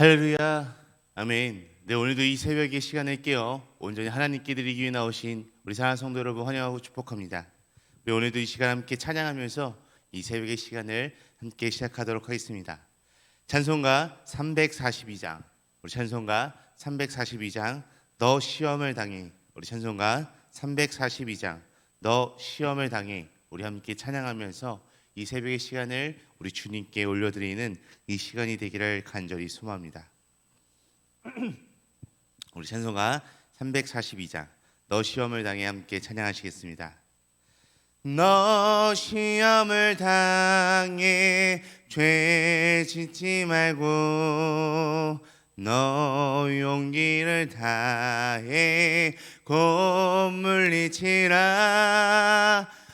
할렐루야, 아멘. 네, 오늘도 이 새벽의 시간을 깨어 온전히 하나님께 드리기 위해 나오신 우리 사랑하는 성도 여러분 환영하고 축복합니다. 우리 오늘도 이 시간 함께 찬양하면서 이 새벽의 시간을 함께 시작하도록 하겠습니다. 찬송가 342장, 우리 찬송가 342장 너 시험을 당해. 우리 찬송가 342장 너 시험을 당해. 우리 함께 찬양하면서 이 새벽의 시간을 우리 주님께 올려드리는 이 시간이 되기를 간절히 소망합니다. 우리 찬송가 342장 너 시험을 당해 함께 찬양하시겠습니다. 너 시험을 당해 죄 짓지 말고 너 용기를 다해 곧 물리치라.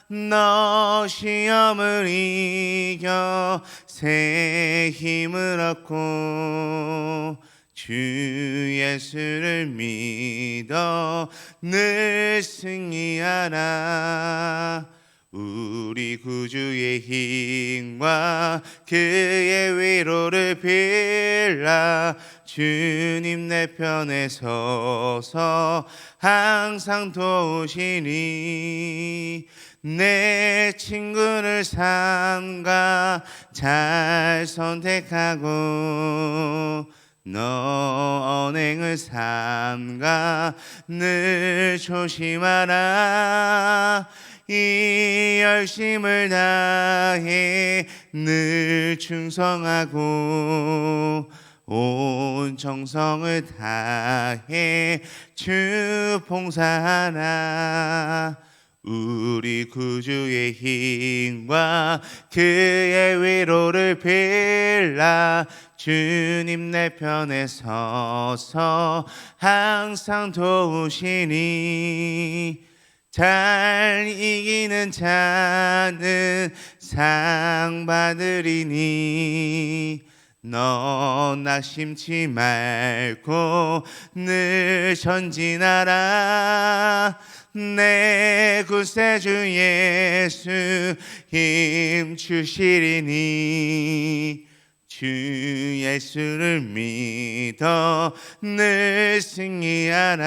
너 시험을 이겨 새 힘을 얻고 주 예수를 믿어 늘 승리하라. 우리 구주의 힘과 그의 위로를 빌라. 주님 내 편에 서서 항상 도우시니 내 친구를 삼가 잘 선택하고 너 언행을 삼가 늘 조심하라. 이 열심을 다해 늘 충성하고 온 정성을 다해 주 봉사하라. 우리 구주의 힘과 그의 위로를 빌라. 주님 내 편에 서서 항상 도우시니 잘 이기는 자는 상 받으리니 너 낙심치 말고 늘 전진하라. 내 구세주 예수 힘 주시리니 주 예수를 믿어 늘 승리하라.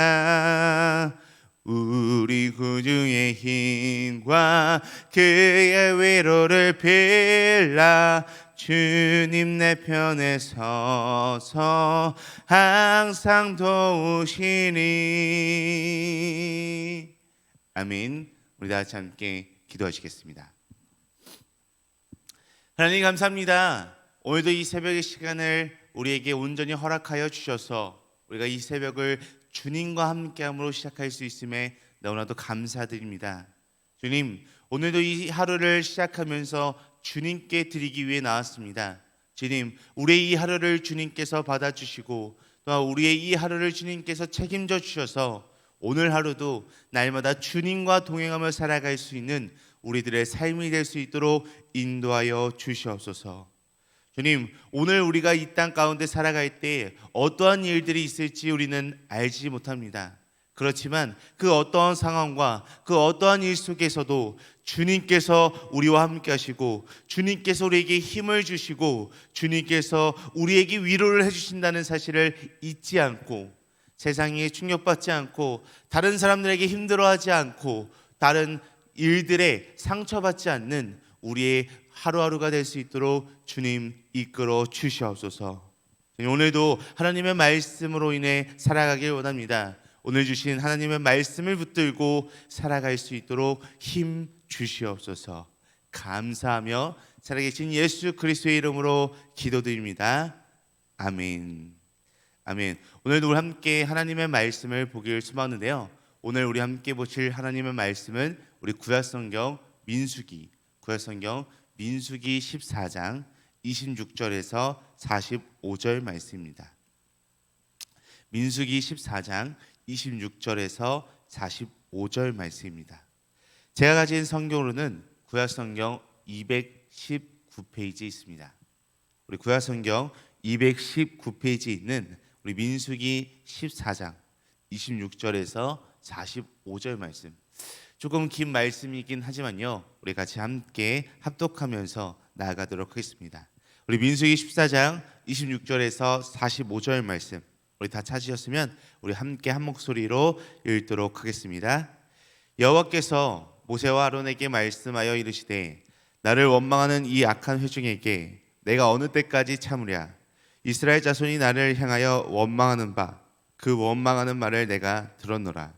우리 구주의 힘과 그의 위로를 빌라. 주님 내 편에 서서 항상 도우시니 아멘. 우리 다 같이 함께 기도하시겠습니다. 하나님 감사합니다. 오늘도 이 새벽의 시간을 우리에게 온전히 허락하여 주셔서 우리가 이 새벽을 주님과 함께함으로 시작할 수 있음에 너무나도 감사드립니다. 주님, 오늘도 이 하루를 시작하면서 주님께 드리기 위해 나왔습니다. 주님, 우리의 이 하루를 주님께서 받아주시고 또한 우리의 이 하루를 주님께서 책임져 주셔서 오늘 하루도 날마다 주님과 동행하며 살아갈 수 있는 우리들의 삶이 될 수 있도록 인도하여 주시옵소서. 주님, 오늘 우리가 이 땅 가운데 살아갈 때 어떠한 일들이 있을지 우리는 알지 못합니다. 그렇지만 그 어떠한 상황과 그 어떠한 일 속에서도 주님께서 우리와 함께 하시고 주님께서 우리에게 힘을 주시고 주님께서 우리에게 위로를 해주신다는 사실을 잊지 않고 세상에 충격받지 않고 다른 사람들에게 힘들어하지 않고 다른 일들에 상처받지 않는 우리의 하루하루가 될 수 있도록 주님 이끌어 주시옵소서. 오늘도 하나님의 말씀으로 인해 살아가길 원합니다. 오늘 주신 하나님의 말씀을 붙들고 살아갈 수 있도록 힘 주시옵소서. 감사하며 살아계신 예수 그리스도의 이름으로 기도드립니다. 아멘. 아멘. 오늘도 우리 함께 하나님의 말씀을 보기를 소망하는데요. 오늘 우리 함께 보실 하나님의 말씀은 우리 구약성경 민수기 14장 26절에서 45절 말씀입니다. 민수기 14장 26절에서 45절 말씀입니다. 제가 가진 성경으로는 구약성경 219페이지 있습니다. 우리 구약성경 219페이지 있는 우리 민수기 14장 26절에서 45절 말씀, 조금 긴 말씀이긴 하지만요, 우리 같이 함께 합독하면서 나아가도록 하겠습니다. 우리 민수기 14장 26절에서 45절 말씀 우리 다 찾으셨으면 우리 함께 한 목소리로 읽도록 하겠습니다. 여호와께서 모세와 아론에게 말씀하여 이르시되 나를 원망하는 이 악한 회중에게 내가 어느 때까지 참으랴. 이스라엘 자손이 나를 향하여 원망하는 바 그 원망하는 말을 내가 들었노라.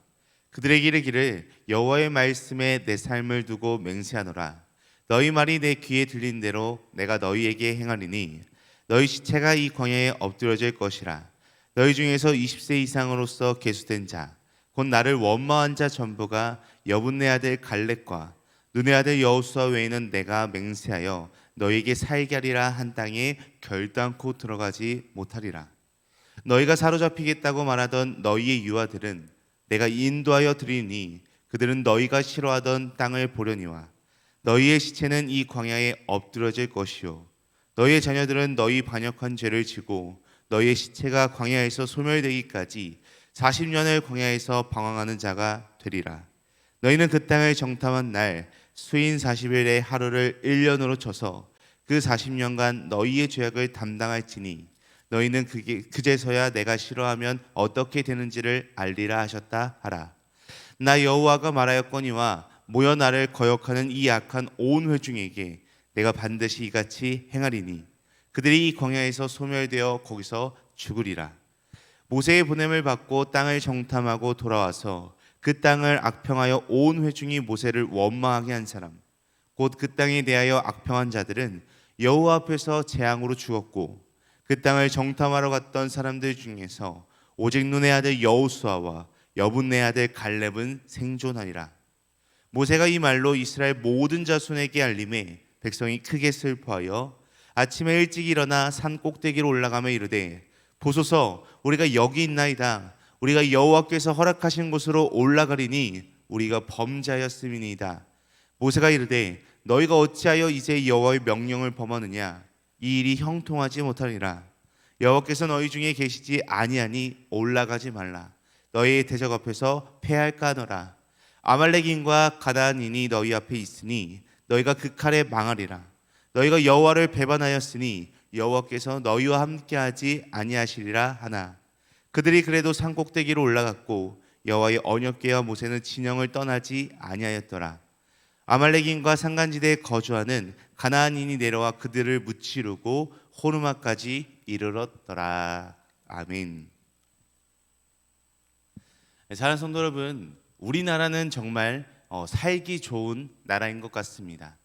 그들에게 이르기를 여호와의 말씀에 내 삶을 두고 맹세하노라. 너희 말이 내 귀에 들린 대로 내가 너희에게 행하리니 너희 시체가 이 광야에 엎드려질 것이라. 너희 중에서 20세 이상으로서 계수된 자 곧 나를 원망한 자 전부가 여분네 아들 갈렙과 눈의 아들 여호수아 외에는 내가 맹세하여 너희에게 살게 하리라 한 땅에 결단코 들어가지 못하리라. 너희가 사로잡히겠다고 말하던 너희의 유아들은 내가 인도하여 드리니 그들은 너희가 싫어하던 땅을 보려니와 너희의 시체는 이 광야에 엎드러질 것이요 너희의 자녀들은 너희 반역한 죄를 지고 너희의 시체가 광야에서 소멸되기까지 40년을 광야에서 방황하는 자가 되리라. 너희는 그 땅을 정탐한 날 수인 40일의 하루를 1년으로 쳐서 그 40년간 너희의 죄악을 담당할지니 너희는 그제서야 내가 싫어하면 어떻게 되는지를 알리라 하셨다 하라. 나 여호와가 말하였거니와 모여 나를 거역하는 이 악한 온 회중에게 내가 반드시 이같이 행하리니 그들이 이 광야에서 소멸되어 거기서 죽으리라. 모세의 보냄을 받고 땅을 정탐하고 돌아와서 그 땅을 악평하여 온 회중이 모세를 원망하게 한 사람 곧 그 땅에 대하여 악평한 자들은 여호와 앞에서 재앙으로 죽었고 그 땅을 정탐하러 갔던 사람들 중에서 오직 눈의 아들 여호수아와 여분네 아들 갈렙은 생존하니라. 모세가 이 말로 이스라엘 모든 자손에게 알림해 백성이 크게 슬퍼하여 아침에 일찍 일어나 산 꼭대기로 올라가며 이르되 보소서 우리가 여기 있나이다. 우리가 여호와께서 허락하신 곳으로 올라가리니 우리가 범죄하였음이니이다. 모세가 이르되 너희가 어찌하여 이제 여호와의 명령을 범하느냐. 이 일이 형통하지 못하리라. 여호와께서 너희 중에 계시지 아니하니 올라가지 말라. 너희의 대적 앞에서 패할까 하노라. 아말렉인과 가나안인이 너희 앞에 있으니 너희가 그 칼에 망하리라. 너희가 여호와를 배반하였으니 여호와께서 너희와 함께하지 아니하시리라 하나. 그들이 그래도 산 꼭대기로 올라갔고 여호와의 언약궤와 모세는 진영을 떠나지 아니하였더라. 아말렉인과 산간지대에 거주하는 가나안인이 내려와 그들을 무찌르고 호르마까지 이르렀더라. 아멘. 사랑하는 성도 여러분, 우리나라는 정말 살기 좋은 나라인 것 같습니다.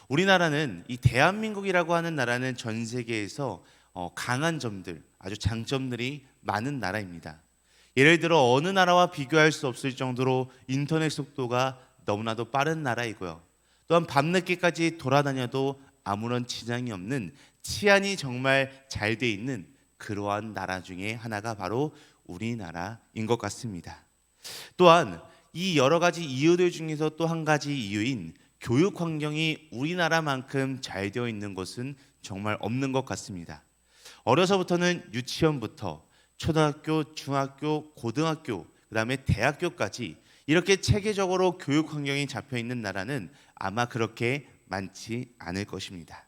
우리나라는 이 대한민국이라고 하는 나라는 전 세계에서 강한 점들, 아주 장점들이 많은 나라입니다. 예를 들어 어느 나라와 비교할 수 없을 정도로 인터넷 속도가 너무나도 빠른 나라이고요. 또한 밤늦게까지 돌아다녀도 아무런 지장이 없는 치안이 정말 잘 돼 있는 그러한 나라 중에 하나가 바로 우리나라인 것 같습니다. 또한 이 여러 가지 이유들 중에서 또 한 가지 이유인 교육 환경이 우리나라만큼 잘 되어 있는 곳은 정말 없는 것 같습니다. 어려서부터는 유치원부터 초등학교, 중학교, 고등학교, 그다음에 대학교까지 이렇게 체계적으로 교육 환경이 잡혀 있는 나라는 아마 그렇게 많지 않을 것입니다.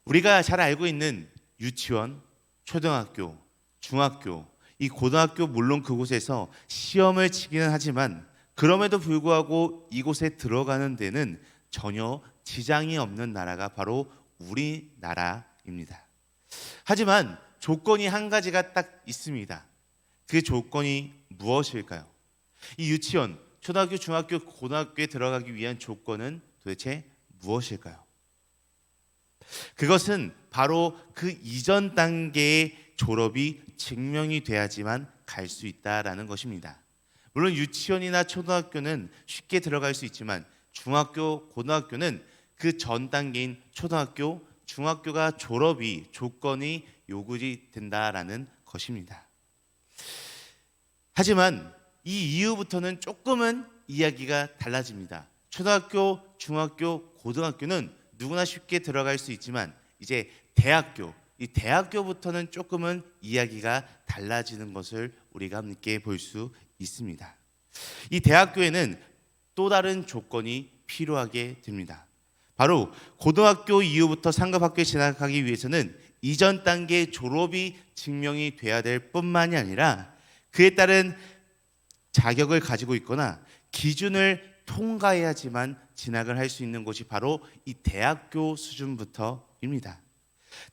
우리가 잘 알고 있는 유치원, 초등학교, 중학교, 이 고등학교 물론 그곳에서 시험을 치기는 하지만 그럼에도 불구하고 이곳에 들어가는 데는 전혀 지장이 없는 나라가 바로 우리나라입니다. 하지만 조건이 한 가지가 딱 있습니다. 그 조건이 무엇일까요? 이 유치원, 초등학교, 중학교, 고등학교에 들어가기 위한 조건은 도대체 무엇일까요? 그것은 바로 그 이전 단계의 졸업이 증명이 돼야지만 갈 수 있다라는 것입니다. 물론 유치원이나 초등학교는 쉽게 들어갈 수 있지만 중학교, 고등학교는 그 전 단계인 초등학교, 중학교가 졸업이 조건이 요구이 된다라는 것입니다. 하지만 이 이후부터는 조금은 이야기가 달라집니다. 초등학교, 중학교, 고등학교는 누구나 쉽게 들어갈 수 있지만 이제 대학교, 이 대학교부터는 조금은 이야기가 달라지는 것을 우리가 함께 볼 수 있습니다. 이 대학교에는 또 다른 조건이 필요하게 됩니다. 바로 고등학교 이후부터 상급학교에 진학하기 위해서는 이전 단계 졸업이 증명이 돼야 될 뿐만이 아니라 그에 따른 자격을 가지고 있거나 기준을 통과해야지만 진학을 할 수 있는 곳이 바로 이 대학교 수준부터입니다.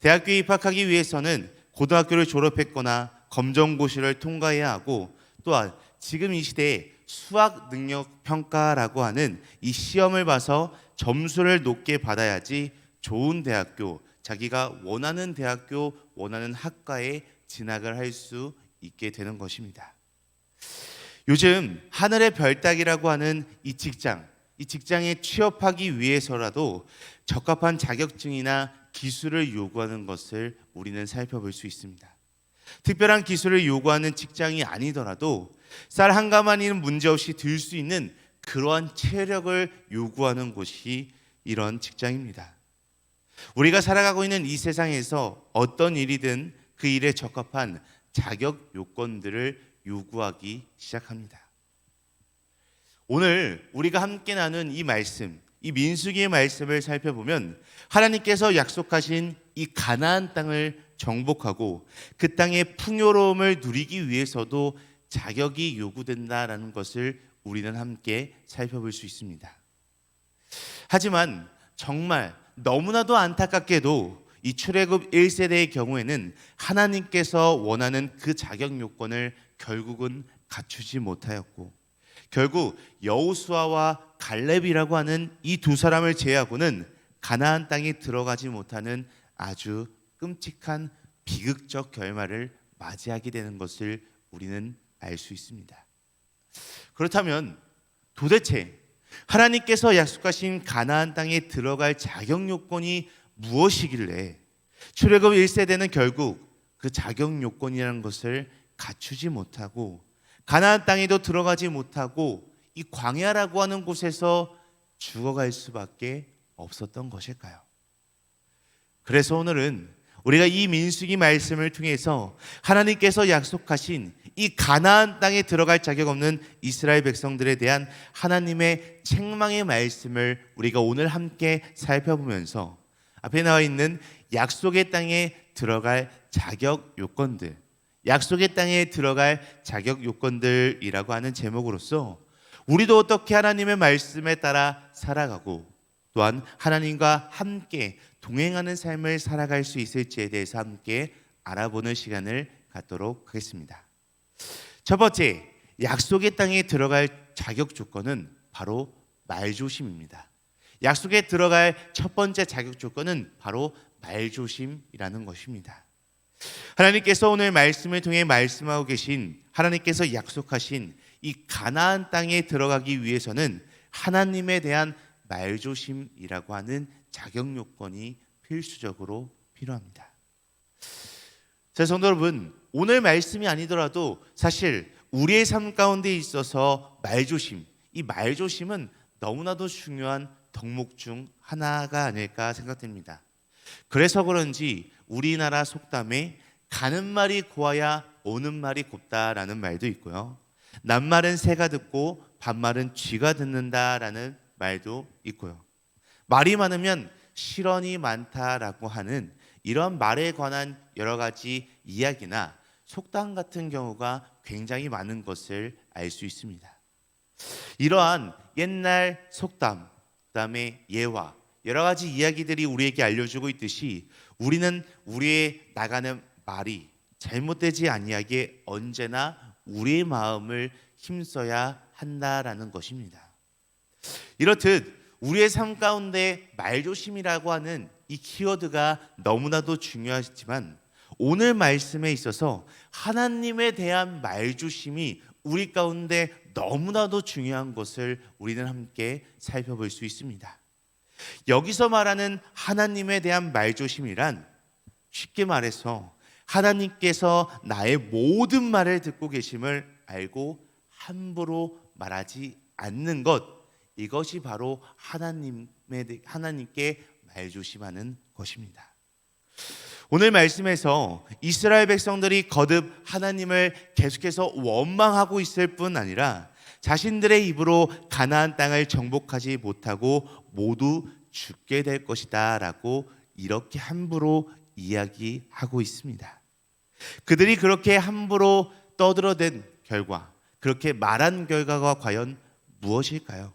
대학교에 입학하기 위해서는 고등학교를 졸업했거나 검정고시를 통과해야 하고, 또한 지금 이 시대에 수학 능력 평가라고 하는 이 시험을 봐서 점수를 높게 받아야지 좋은 대학교, 자기가 원하는 대학교, 원하는 학과에 진학을 할 수 있게 되는 것입니다. 요즘 하늘의 별 따기라고 하는 이 직장에 취업하기 위해서라도 적합한 자격증이나 기술을 요구하는 것을 우리는 살펴볼 수 있습니다. 특별한 기술을 요구하는 직장이 아니더라도 쌀 한 가마니는 문제없이 들 수 있는 그러한 체력을 요구하는 곳이 이런 직장입니다. 우리가 살아가고 있는 이 세상에서 어떤 일이든 그 일에 적합한 자격 요건들을 요구하기 시작합니다. 오늘 우리가 함께 나눈 이 말씀, 이 민수기의 말씀을 살펴보면 하나님께서 약속하신 이 가나안 땅을 정복하고 그 땅의 풍요로움을 누리기 위해서도 자격이 요구된다라는 것을 우리는 함께 살펴볼 수 있습니다. 하지만 정말 너무나도 안타깝게도 이 출애굽 1세대의 경우에는 하나님께서 원하는 그 자격 요건을 결국은 갖추지 못하였고, 결국 여호수아와 갈렙이라고 하는 이 두 사람을 제외하고는 가나안 땅에 들어가지 못하는 아주 끔찍한 비극적 결말을 맞이하게 되는 것을 우리는 알 수 있습니다. 그렇다면 도대체 하나님께서 약속하신 가나안 땅에 들어갈 자격 요건이 무엇이길래 출애굽 1세대는 결국 그 자격 요건이라는 것을 갖추지 못하고 가나안 땅에도 들어가지 못하고 이 광야라고 하는 곳에서 죽어갈 수밖에 없었던 것일까요? 그래서 오늘은 우리가 이 민수기 말씀을 통해서 하나님께서 약속하신 이 가나안 땅에 들어갈 자격 없는 이스라엘 백성들에 대한 하나님의 책망의 말씀을 우리가 오늘 함께 살펴보면서 앞에 나와 있는 약속의 땅에 들어갈 자격 요건들, 약속의 땅에 들어갈 자격 요건들이라고 하는 제목으로서 우리도 어떻게 하나님의 말씀에 따라 살아가고 또한 하나님과 함께 동행하는 삶을 살아갈 수 있을지에 대해서 함께 알아보는 시간을 갖도록 하겠습니다. 첫 번째, 약속의 땅에 들어갈 자격 조건은 바로 말조심입니다. 약속에 들어갈 첫 번째 자격 조건은 바로 말조심이라는 것입니다. 하나님께서 오늘 말씀을 통해 말씀하고 계신, 하나님께서 약속하신 이 가나안 땅에 들어가기 위해서는 하나님에 대한 말조심이라고 하는 자격 요건이 필수적으로 필요합니다. 자, 성도 여러분, 오늘 말씀이 아니더라도 사실 우리의 삶 가운데 있어서 말조심, 이 말조심은 너무나도 중요한 덕목 중 하나가 아닐까 생각됩니다. 그래서 그런지 우리나라 속담에 가는 말이 고와야 오는 말이 곱다라는 말도 있고요, 낱말은 새가 듣고 반말은 쥐가 듣는다라는 말도 있고요, 말이 많으면 실언이 많다라고 하는 이런 말에 관한 여러 가지 이야기나 속담 같은 경우가 굉장히 많은 것을 알 수 있습니다. 이러한 옛날 속담, 그다음에 예화, 여러 가지 이야기들이 우리에게 알려주고 있듯이 우리는 우리의 나가는 말이 잘못되지 아니하게 언제나 우리의 마음을 힘써야 한다라는 것입니다. 이렇듯 우리의 삶 가운데 말조심이라고 하는 이 키워드가 너무나도 중요하지만 오늘 말씀에 있어서 하나님에 대한 말조심이 우리 가운데 너무나도 중요한 것을 우리는 함께 살펴볼 수 있습니다. 여기서 말하는 하나님에 대한 말조심이란 쉽게 말해서 하나님께서 나의 모든 말을 듣고 계심을 알고 함부로 말하지 않는 것, 이것이 바로 하나님께 말조심하는 것입니다. 오늘 말씀에서 이스라엘 백성들이 거듭 하나님을 계속해서 원망하고 있을 뿐 아니라 자신들의 입으로 가나안 땅을 정복하지 못하고 모두 죽게 될 것이다 라고 이렇게 함부로 이야기하고 있습니다. 그들이 그렇게 함부로 떠들어댄 결과, 그렇게 말한 결과가 과연 무엇일까요?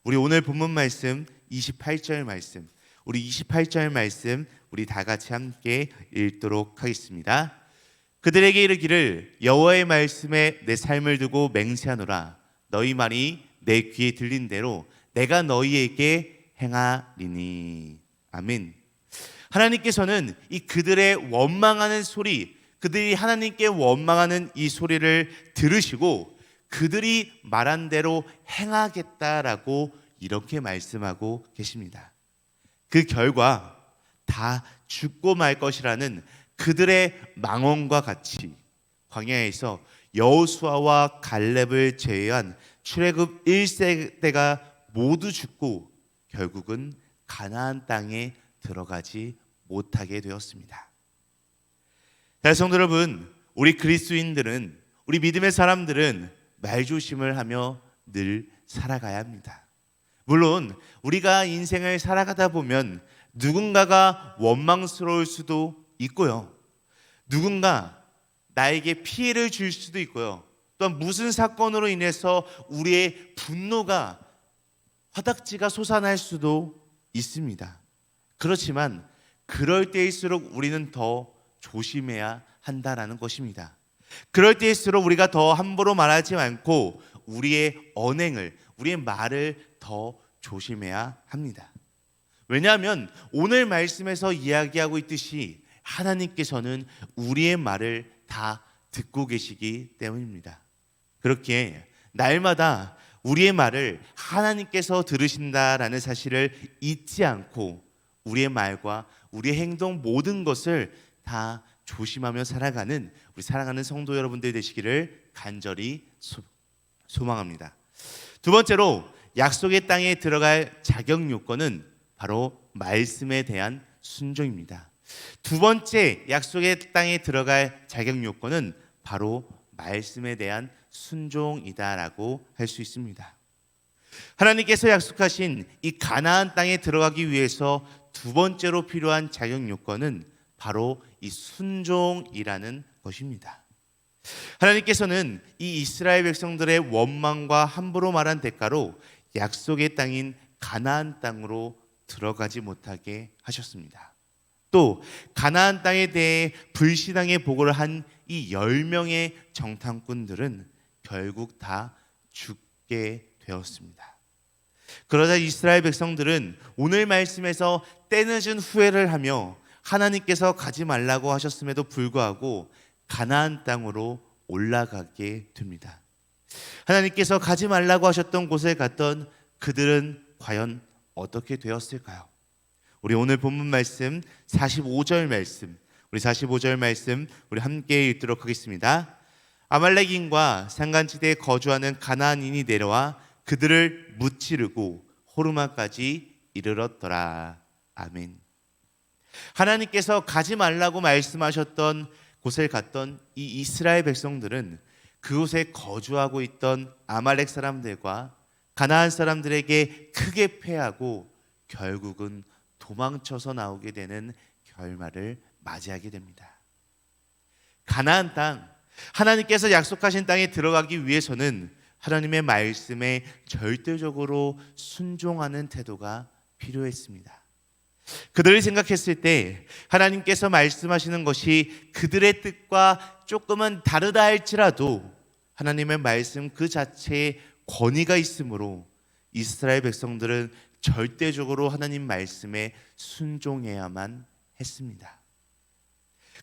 우리 오늘 본문 말씀 28절 말씀, 우리 28절 말씀 우리 다 같이 함께 읽도록 하겠습니다. 그들에게 이르기를 여호와의 말씀에 내 삶을 두고 맹세하노라. 너희 말이 내 귀에 들린 대로 내가 너희에게 행하리니. 아멘. 하나님께서는 이 그들의 원망하는 소리, 그들이 하나님께 원망하는 이 소리를 들으시고 그들이 말한 대로 행하겠다라고 이렇게 말씀하고 계십니다. 그 결과 다 죽고 말 것이라는 그들의 망언과 같이 광야에서 여호수아와 갈렙을 제외한 출애굽 1세대가 모두 죽고 결국은 가나안 땅에 들어가지 못하게 되었습니다. 성도 여러분, 우리 그리스도인들은, 우리 믿음의 사람들은 말조심을 하며 늘 살아가야 합니다. 물론 우리가 인생을 살아가다 보면 누군가가 원망스러울 수도 있고요, 누군가 나에게 피해를 줄 수도 있고요, 또한 무슨 사건으로 인해서 우리의 분노가 화닥지가 솟아날 수도 있습니다. 그렇지만 그럴 때일수록 우리는 더 조심해야 한다라는 것입니다. 그럴 때일수록 우리가 더 함부로 말하지 않고 우리의 언행을, 우리의 말을 더 조심해야 합니다. 왜냐하면 오늘 말씀에서 이야기하고 있듯이 하나님께서는 우리의 말을 다 듣고 계시기 때문입니다. 그렇기에 날마다 우리의 말을 하나님께서 들으신다라는 사실을 잊지 않고 우리의 말과 우리의 행동 모든 것을 다 조심하며 살아가는 우리 사랑하는 성도 여러분들 되시기를 간절히 소망합니다. 두 번째로 약속의 땅에 들어갈 자격 요건은 바로 말씀에 대한 순종입니다. 두 번째 약속의 땅에 들어갈 자격 요건은 바로 말씀에 대한 순종이다라고 할 수 있습니다. 하나님께서 약속하신 이 가나안 땅에 들어가기 위해서 두 번째로 필요한 자격 요건은 바로 이 순종이라는 것입니다. 하나님께서는 이 이스라엘 백성들의 원망과 함부로 말한 대가로 약속의 땅인 가나안 땅으로 들어가지 못하게 하셨습니다. 또 가나안 땅에 대해 불신앙의 보고를 한 이 10명의 정탐꾼들은 결국 다 죽게 되었습니다. 그러자 이스라엘 백성들은 오늘 말씀에서 때늦은 후회를 하며 하나님께서 가지 말라고 하셨음에도 불구하고 가나안 땅으로 올라가게 됩니다. 하나님께서 가지 말라고 하셨던 곳에 갔던 그들은 과연 어떻게 되었을까요? 우리 오늘 본문 말씀 45절 말씀, 우리 45절 말씀 우리 함께 읽도록 하겠습니다. 아말렉인과 산간지대에 거주하는 가나안인이 내려와 그들을 무찌르고 호르마까지 이르렀더라. 아멘. 하나님께서 가지 말라고 말씀하셨던 곳에 갔던 이 이스라엘 백성들은 그곳에 거주하고 있던 아말렉 사람들과 가나안 사람들에게 크게 패하고 결국은 도망쳐서 나오게 되는 결말을 맞이하게 됩니다. 가나안 땅, 하나님께서 약속하신 땅에 들어가기 위해서는 하나님의 말씀에 절대적으로 순종하는 태도가 필요했습니다. 그들이 생각했을 때 하나님께서 말씀하시는 것이 그들의 뜻과 조금은 다르다 할지라도 하나님의 말씀 그 자체에 권위가 있으므로 이스라엘 백성들은 절대적으로 하나님 말씀에 순종해야만 했습니다.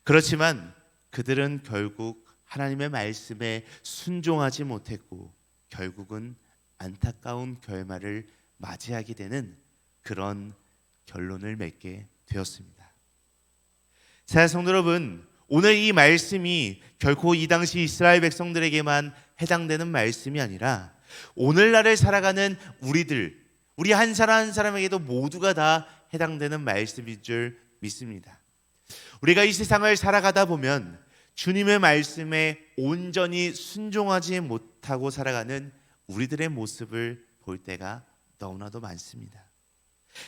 그렇지만 그들은 결국 하나님의 말씀에 순종하지 못했고 결국은 안타까운 결말을 맞이하게 되는 그런 결론을 맺게 되었습니다. 사랑하는 성도 여러분, 오늘 이 말씀이 결코 이 당시 이스라엘 백성들에게만 해당되는 말씀이 아니라 오늘날을 살아가는 우리 한 사람 한 사람에게도 모두가 다 해당되는 말씀인 줄 믿습니다. 우리가 이 세상을 살아가다 보면 주님의 말씀에 온전히 순종하지 못하고 살아가는 우리들의 모습을 볼 때가 너무나도 많습니다.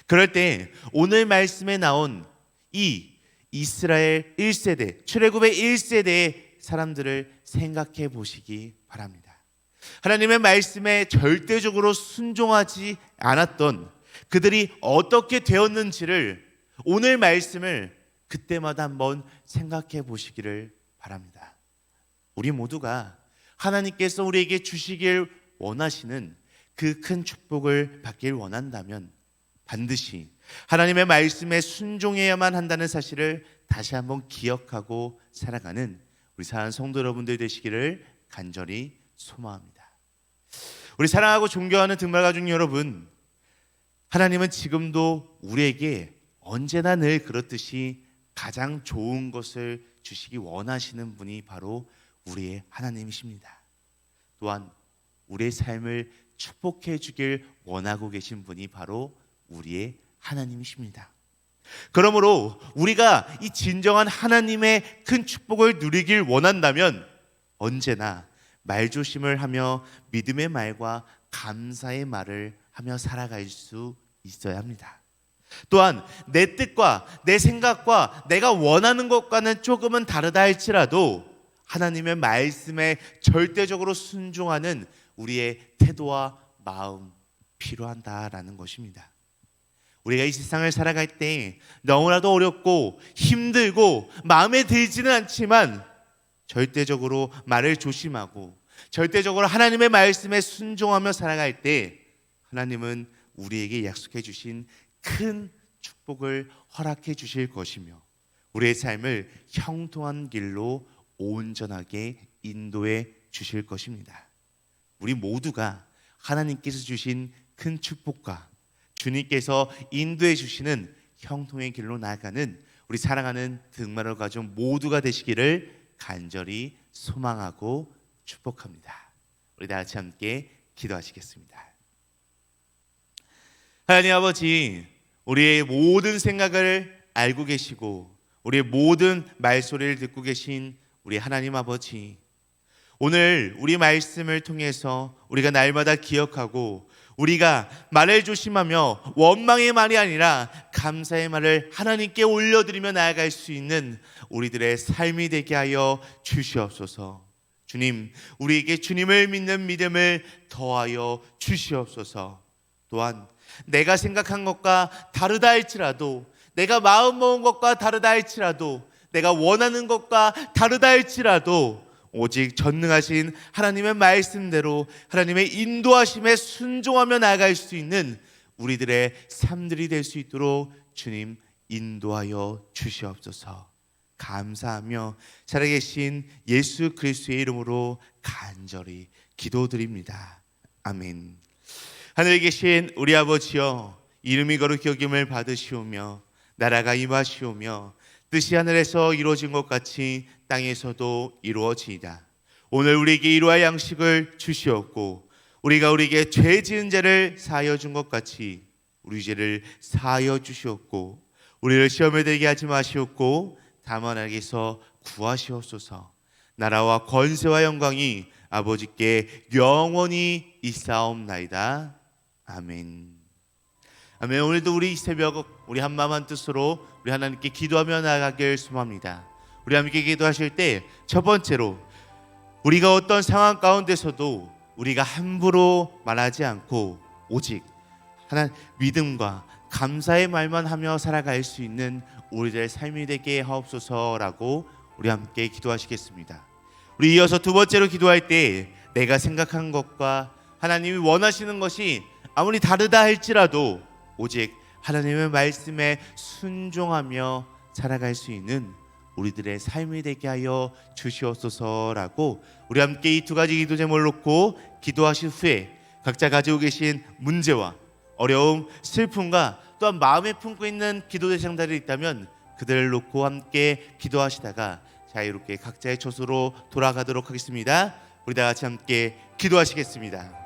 그럴 때 오늘 말씀에 나온 이 이스라엘 1세대, 출애굽의 1세대의 사람들을 생각해 보시기 바랍니다. 하나님의 말씀에 절대적으로 순종하지 않았던 그들이 어떻게 되었는지를 오늘 말씀을 그때마다 한번 생각해 보시기를 바랍니다. 우리 모두가 하나님께서 우리에게 주시길 원하시는 그 큰 축복을 받길 원한다면 반드시 하나님의 말씀에 순종해야만 한다는 사실을 다시 한번 기억하고 살아가는 우리 사랑하는 성도 여러분들 되시기를 간절히 소망합니다. 우리 사랑하고 존경하는 등말가족 여러분, 하나님은 지금도 우리에게 언제나 늘 그렇듯이 가장 좋은 것을 주시기 원하시는 분이 바로 우리의 하나님이십니다. 또한 우리의 삶을 축복해 주길 원하고 계신 분이 바로 우리의 하나님이십니다. 그러므로 우리가 이 진정한 하나님의 큰 축복을 누리길 원한다면 언제나 말조심을 하며 믿음의 말과 감사의 말을 하며 살아갈 수 있어야 합니다. 또한 내 뜻과 내 생각과 내가 원하는 것과는 조금은 다르다 할지라도 하나님의 말씀에 절대적으로 순종하는 우리의 태도와 마음 필요한다라는 것입니다. 우리가 이 세상을 살아갈 때 너무나도 어렵고 힘들고 마음에 들지는 않지만 절대적으로 말을 조심하고 절대적으로 하나님의 말씀에 순종하며 살아갈 때 하나님은 우리에게 약속해 주신 큰 축복을 허락해 주실 것이며 우리의 삶을 형통한 길로 온전하게 인도해 주실 것입니다. 우리 모두가 하나님께서 주신 큰 축복과 주님께서 인도해 주시는 형통의 길로 나아가는 우리 사랑하는 등마루 가족 모두가 되시기를 간절히 소망하고 축복합니다. 우리 다 같이 함께 기도하시겠습니다. 하나님 아버지, 우리의 모든 생각을 알고 계시고 우리의 모든 말소리를 듣고 계신 우리 하나님 아버지, 오늘 우리 말씀을 통해서 우리가 날마다 기억하고 우리가 말을 조심하며 원망의 말이 아니라 감사의 말을 하나님께 올려드리며 나아갈 수 있는 우리들의 삶이 되게 하여 주시옵소서. 주님, 우리에게 주님을 믿는 믿음을 더하여 주시옵소서. 또한 내가 생각한 것과 다르다 할지라도, 내가 마음 먹은 것과 다르다 할지라도, 내가 원하는 것과 다르다 할지라도 오직 전능하신 하나님의 말씀대로 하나님의 인도하심에 순종하며 나아갈 수 있는 우리들의 삶들이 될 수 있도록 주님 인도하여 주시옵소서. 감사하며 살아계신 예수 그리스도의 이름으로 간절히 기도드립니다. 아멘. 하늘에 계신 우리 아버지여, 이름이 거룩히 여김을 받으시오며 나라가 임하시오며 뜻이 하늘에서 이루어진 것 같이 땅에서도 이루어지이다. 오늘 우리에게 이루할 양식을 주시옵고 우리가 우리에게 죄 지은 자를 사하여 준 것 같이 우리 죄를 사하여 주시옵고 우리를 시험에 들게 하지 마시옵고 다만 악에서 구하시옵소서. 나라와 권세와 영광이 아버지께 영원히 있사옵나이다. 아멘. 아멘. 오늘도 우리 이 새벽 우리 한마음 한뜻으로 우리 하나님께 기도하며 나아가길 소망합니다. 우리 함께 기도하실 때 첫 번째로 우리가 어떤 상황 가운데서도 우리가 함부로 말하지 않고 오직 하나님 믿음과 감사의 말만 하며 살아갈 수 있는 우리들의 삶이 되게 하옵소서라고 우리 함께 기도하시겠습니다. 우리 이어서 두 번째로 기도할 때 내가 생각한 것과 하나님이 원하시는 것이 아무리 다르다 할지라도 오직 하나님의 말씀에 순종하며 살아갈 수 있는 우리들의 삶이 되게 하여 주시옵소서라고 우리 함께 이 두 가지 기도 제목을 놓고 기도하신 후에 각자 가지고 계신 문제와 어려움, 슬픔과 또한 마음에 품고 있는 기도 대상들이 있다면 그들을 놓고 함께 기도하시다가 자유롭게 각자의 처소로 돌아가도록 하겠습니다. 우리 다 같이 함께 기도하시겠습니다.